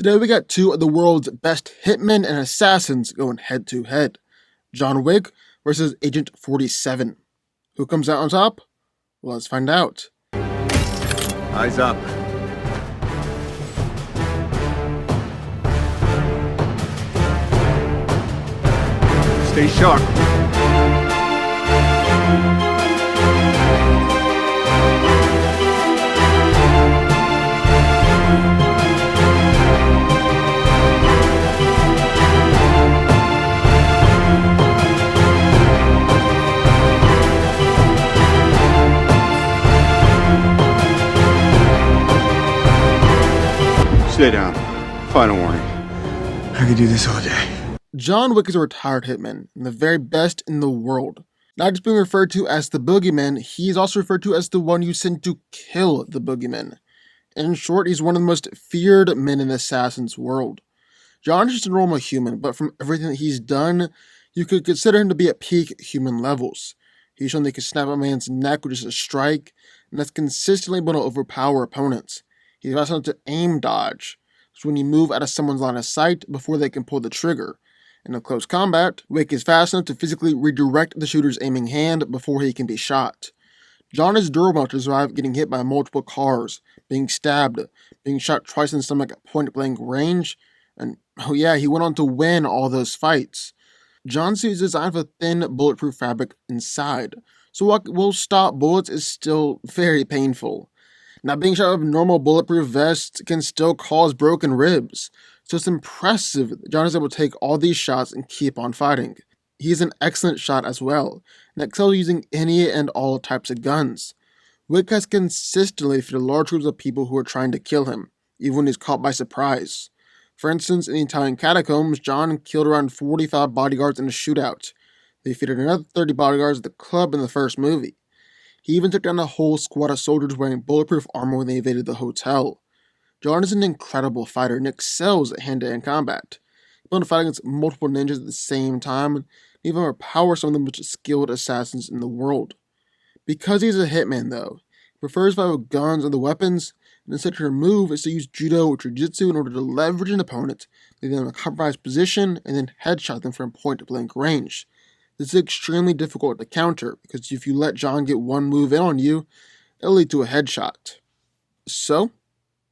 Today we got two of the world's best hitmen and assassins going head to head. John Wick versus Agent 47. Who comes out on top? Well, let's find out. Eyes up. Stay sharp. Stay down. Final warning. I could do this all day. John Wick is a retired hitman and the very best in the world. Not just being referred to as the boogeyman, he is also referred to as the one you sent to kill the boogeyman. In short, he's one of the most feared men in the assassin's world. John is just a normal human, but from everything that he's done, you could consider him to be at peak human levels. He's shown that he can snap a man's neck with just a strike, and that's consistently been able to overpower opponents. He's also able to aim dodge, so when you move out of someone's line of sight before they can pull the trigger. In a close combat, Wick is fast enough to physically redirect the shooter's aiming hand before he can be shot. John is durable enough to survive getting hit by multiple cars, being stabbed, being shot twice in the stomach at point-blank range, and oh yeah, he went on to win all those fights. John's suit is designed with a thin, bulletproof fabric inside, so what will stop bullets is still very painful. Now, being shot with normal bulletproof vests can still cause broken ribs, so it's impressive that John is able to take all these shots and keep on fighting. He's an excellent shot as well, and excels using any and all types of guns. Wick has consistently defeated large groups of people who are trying to kill him, even when he's caught by surprise. For instance, in the Italian catacombs, John killed around 45 bodyguards in a shootout. They defeated another 30 bodyguards at the club in the first movie. He even took down a whole squad of soldiers wearing bulletproof armor when they invaded the hotel. John is an incredible fighter and excels at hand-to-hand combat. He's able to fight against multiple ninjas at the same time, and even overpower some of the most skilled assassins in the world. Because he's a hitman though, he prefers to fight with guns and the weapons, and his signature move is to use judo or jiu-jitsu in order to leverage an opponent, leave them in a compromised position, and then headshot them from point-blank range. This is extremely difficult to counter, because if you let John get one move in on you, it'll lead to a headshot. So,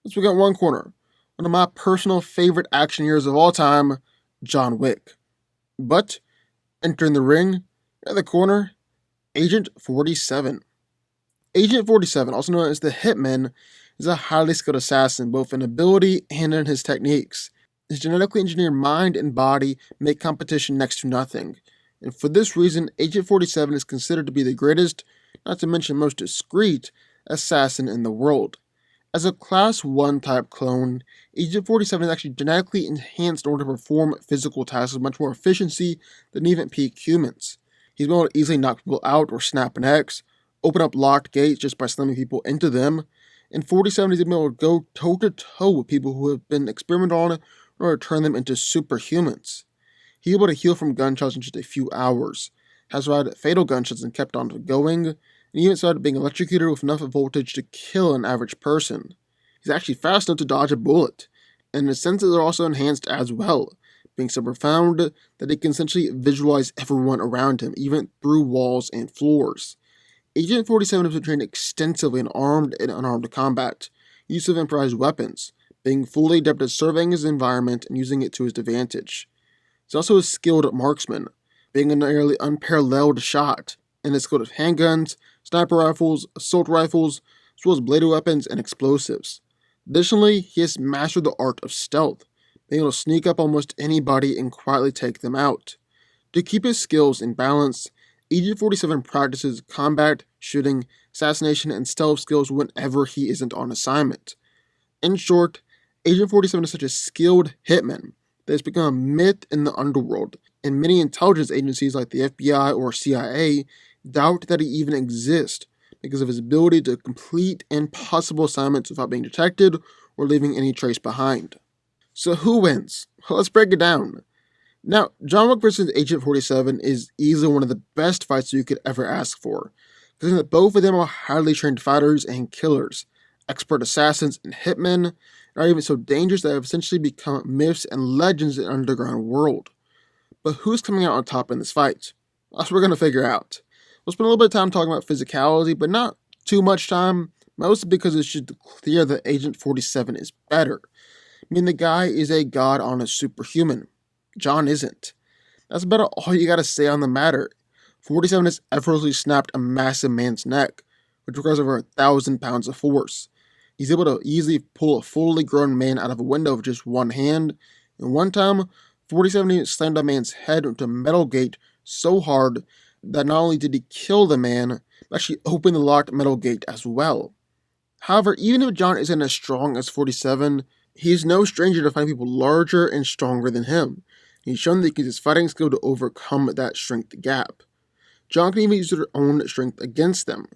let's pick out one corner. One of my personal favorite action heroes of all time, John Wick. But, entering the ring, at the corner, Agent 47. Agent 47, also known as the Hitman, is a highly skilled assassin, both in ability and in his techniques. His genetically engineered mind and body make competition next to nothing. And for this reason, Agent 47 is considered to be the greatest, not to mention most discreet, assassin in the world. As a Class 1 type clone, Agent 47 is actually genetically enhanced in order to perform physical tasks with much more efficiency than even peak humans. He's able to easily knock people out or snap necks, open up locked gates just by slamming people into them, and 47 is able to go toe-to-toe with people who have been experimented on in order to turn them into superhumans. He's able to heal from gunshots in just a few hours, has survived fatal gunshots and kept on going, and even started being electrocuted with enough voltage to kill an average person. He's actually fast enough to dodge a bullet, and his senses are also enhanced as well, being so profound that he can essentially visualize everyone around him, even through walls and floors. Agent 47 has been trained extensively in armed and unarmed combat, use of improvised weapons, being fully adept at surveying his environment and using it to his advantage. He's also a skilled marksman, being a nearly unparalleled shot, and is skilled at handguns, sniper rifles, assault rifles, as well as bladed weapons and explosives. Additionally, he has mastered the art of stealth, being able to sneak up almost anybody and quietly take them out. To keep his skills in balance, Agent 47 practices combat, shooting, assassination, and stealth skills whenever he isn't on assignment. In short, Agent 47 is such a skilled hitman that has become a myth in the underworld, and many intelligence agencies like the FBI or CIA doubt that he even exists because of his ability to complete impossible assignments without being detected or leaving any trace behind. So who wins? Well, let's break it down. Now, John Wick vs. Agent 47 is easily one of the best fights you could ever ask for, considering that both of them are highly trained fighters and killers, expert assassins and hitmen, are even so dangerous that they have essentially become myths and legends in the underground world. But who's coming out on top in this fight? That's what we're going to figure out. We'll spend a little bit of time talking about physicality, but not too much time, mostly because it should clear that Agent 47 is better. I mean, the guy is a god on a superhuman. John isn't. That's about all you gotta say on the matter. 47 has effortlessly snapped a massive man's neck, which requires over 1,000 pounds of force. He's able to easily pull a fully grown man out of a window with just one hand, and one time, 47 even slammed a man's head into a metal gate so hard that not only did he kill the man, but actually opened the locked metal gate as well. However, even if John isn't as strong as 47, he's no stranger to finding people larger and stronger than him. He's shown that he can use his fighting skill to overcome that strength gap. John can even use their own strength against them.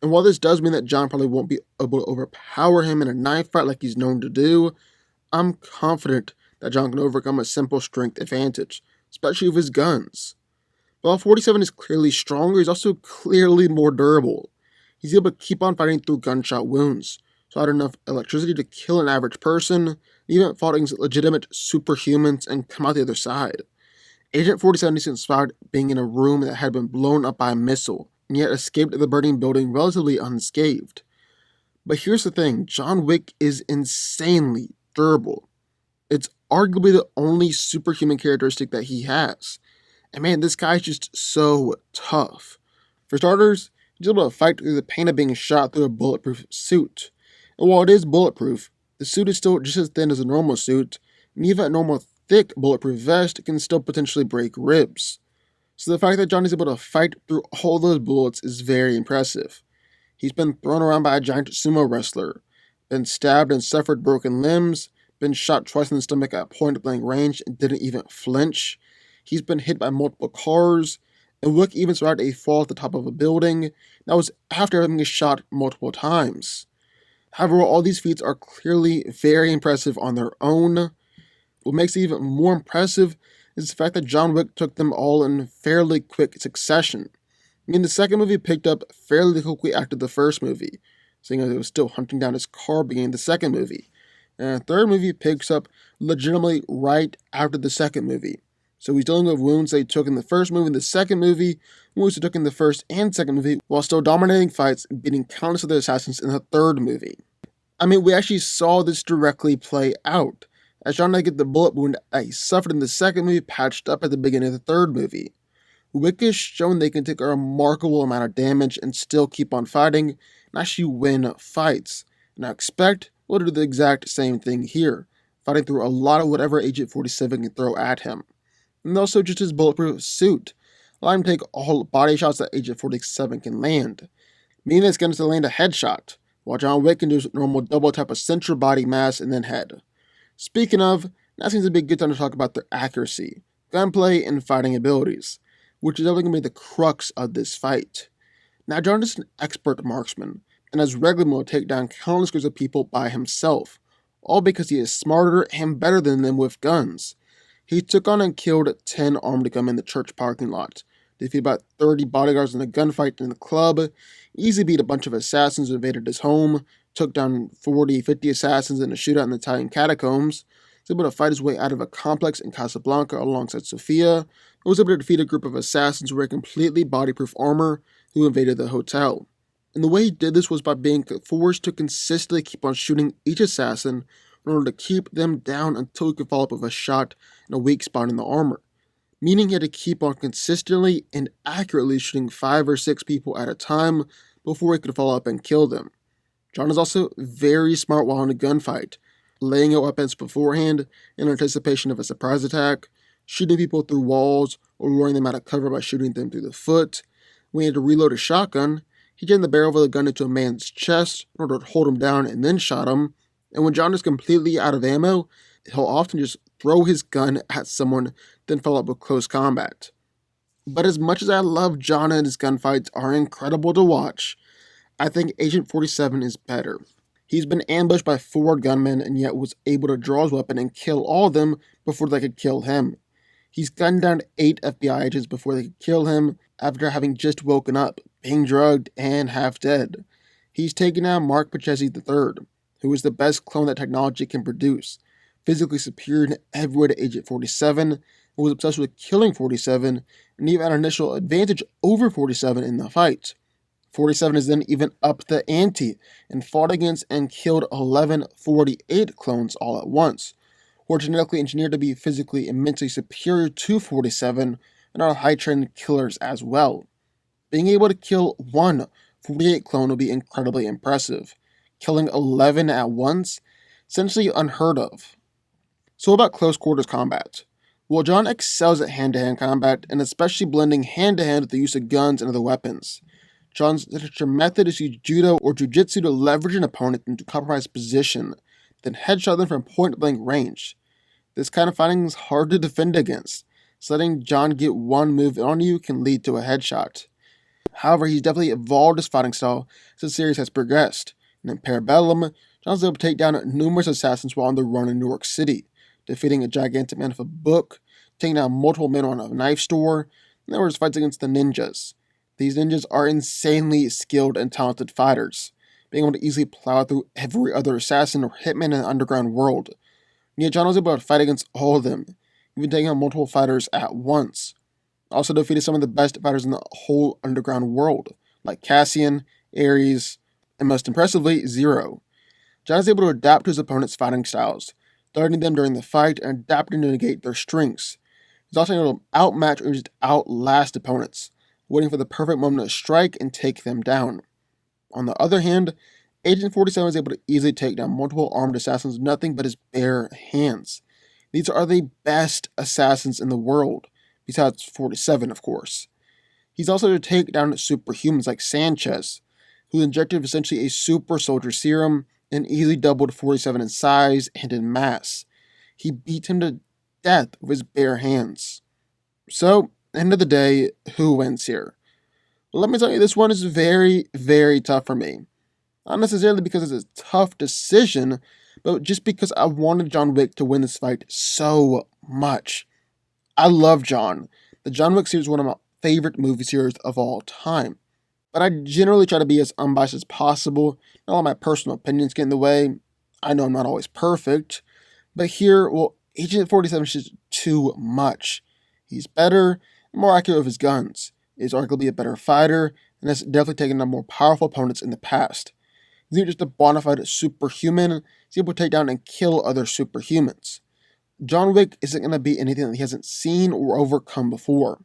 And while this does mean that John probably won't be able to overpower him in a knife fight like he's known to do, I'm confident that John can overcome a simple strength advantage, especially with his guns. While 47 is clearly stronger, he's also clearly more durable. He's able to keep on fighting through gunshot wounds, so had enough electricity to kill an average person, and even fought against legitimate superhumans and come out the other side. Agent 47 is inspired being in a room that had been blown up by a missile, and yet escaped the burning building relatively unscathed. But here's the thing, John Wick is insanely durable. It's arguably the only superhuman characteristic that he has. And man, this guy's just so tough. For starters, he's able to fight through the pain of being shot through a bulletproof suit. And while it is bulletproof, the suit is still just as thin as a normal suit, and even a normal thick bulletproof vest can still potentially break ribs. So the fact that John is able to fight through all those bullets is very impressive. He's been thrown around by a giant sumo wrestler, been stabbed and suffered broken limbs, been shot twice in the stomach at point blank range and didn't even flinch. He's been hit by multiple cars, and Wick even survived a fall at the top of a building. That was after having been shot multiple times. However, all these feats are clearly very impressive on their own. What makes it even more impressive is the fact that John Wick took them all in fairly quick succession. I mean, the second movie picked up fairly quickly after the first movie, seeing as it was still hunting down his car beginning the second movie. And the third movie picks up legitimately right after the second movie. So he's dealing with wounds they took in the first movie and the second movie, wounds they took in the first and second movie, while still dominating fights and beating countless other assassins in the third movie. I mean, we actually saw this directly play out, as John had to get the bullet wound that he suffered in the second movie patched up at the beginning of the third movie. Wick has shown they can take a remarkable amount of damage and still keep on fighting and actually win fights. And I expect we'll do the exact same thing here, fighting through a lot of whatever Agent 47 can throw at him. And also just his bulletproof suit, allowing him to take all body shots that Agent 47 can land, meaning it's going to land a headshot, while John Wick can do his normal double tap of central body mass and then head. Speaking of, now seems to be a good time to talk about their accuracy, gunplay, and fighting abilities, which is definitely going to be the crux of this fight. Now, John is an expert marksman, and has regularly been able to take down countless groups of people by himself, all because he is smarter and better than them with guns. He took on and killed 10 armed gunmen in the church parking lot, defeated about 30 bodyguards in a gunfight in the club, easily beat a bunch of assassins who invaded his home, took down 40, 50 assassins in a shootout in the Italian catacombs, was able to fight his way out of a complex in Casablanca alongside Sofia, and was able to defeat a group of assassins wearing completely bodyproof armor who invaded the hotel. And the way he did this was by being forced to consistently keep on shooting each assassin in order to keep them down until he could follow up with a shot in a weak spot in the armor, meaning he had to keep on consistently and accurately shooting 5 or 6 people at a time before he could follow up and kill them. John is also very smart while in a gunfight, laying out weapons beforehand in anticipation of a surprise attack, shooting people through walls or luring them out of cover by shooting them through the foot. When he had to reload a shotgun, he jammed the barrel of the gun into a man's chest in order to hold him down and then shot him. And when John is completely out of ammo, he'll often just throw his gun at someone, then follow up with close combat. But as much as I love John and his gunfights are incredible to watch, I think Agent 47 is better. He's been ambushed by 4 gunmen and yet was able to draw his weapon and kill all of them before they could kill him. He's gunned down 8 FBI agents before they could kill him after having just woken up, being drugged, and half dead. He's taken down Mark Pachesi III, who is the best clone that technology can produce, physically superior in every way to Agent 47, who was obsessed with killing 47, and even had an initial advantage over 47 in the fight. 47 is then even upped the ante and fought against and killed 11 48 clones all at once, who are genetically engineered to be physically and mentally superior to 47 and are high-trained killers as well. Being able to kill one 48 clone will be incredibly impressive. Killing 11 at once? Essentially unheard of. So about close quarters combat. Well, John excels at hand-to-hand combat, and especially blending hand-to-hand with the use of guns and other weapons. John's signature method is to use judo or jujitsu to leverage an opponent into compromised position, then headshot them from point-blank range. This kind of fighting is hard to defend against, so letting John get one move on you can lead to a headshot. However, he's definitely evolved his fighting style as the series has progressed, and in Parabellum, John's able to take down numerous assassins while on the run in New York City, defeating a gigantic man with a book, taking down multiple men on a knife store, and there was fights against the ninjas. These ninjas are insanely skilled and talented fighters, being able to easily plow through every other assassin or hitman in the underground world. And yet John was able to fight against all of them, even taking on multiple fighters at once. Also defeated some of the best fighters in the whole underground world, like Cassian, Ares, and most impressively, Zero. John is able to adapt to his opponent's fighting styles, learning them during the fight and adapting to negate their strengths. He's also able to outmatch or just outlast opponents, waiting for the perfect moment to strike and take them down. On the other hand, Agent 47 is able to easily take down multiple armed assassins with nothing but his bare hands. These are the best assassins in the world, besides 47, of course. He's also able to take down superhumans like Sanchez, who injected essentially a super soldier serum and easily doubled 47 in size and in mass. He beat him to death with his bare hands. So, end of the day, who wins here? Well, let me tell you, this one is very, very tough for me. Not necessarily because it's a tough decision, but just because I wanted John Wick to win this fight so much. I love John. The John Wick series is one of my favorite movie series of all time. But I generally try to be as unbiased as possible. Not let my personal opinions get in the way. I know I'm not always perfect. But here, well, Agent 47 is just too much. He's better and more accurate with his guns. He's arguably a better fighter, and has definitely taken on more powerful opponents in the past. He's not just a bona fide superhuman, he's able to take down and kill other superhumans. John Wick isn't going to be anything that he hasn't seen or overcome before.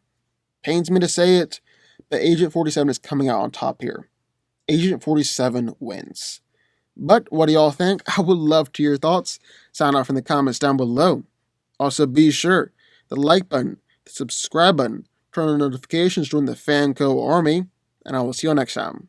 Pains me to say it, but Agent 47 is coming out on top here. Agent 47 wins. But what do y'all think? I would love to hear your thoughts. Sound off in the comments down below. Also be sure, the like button, the subscribe button, turn on notifications, join the DanCo army, and I will see you next time.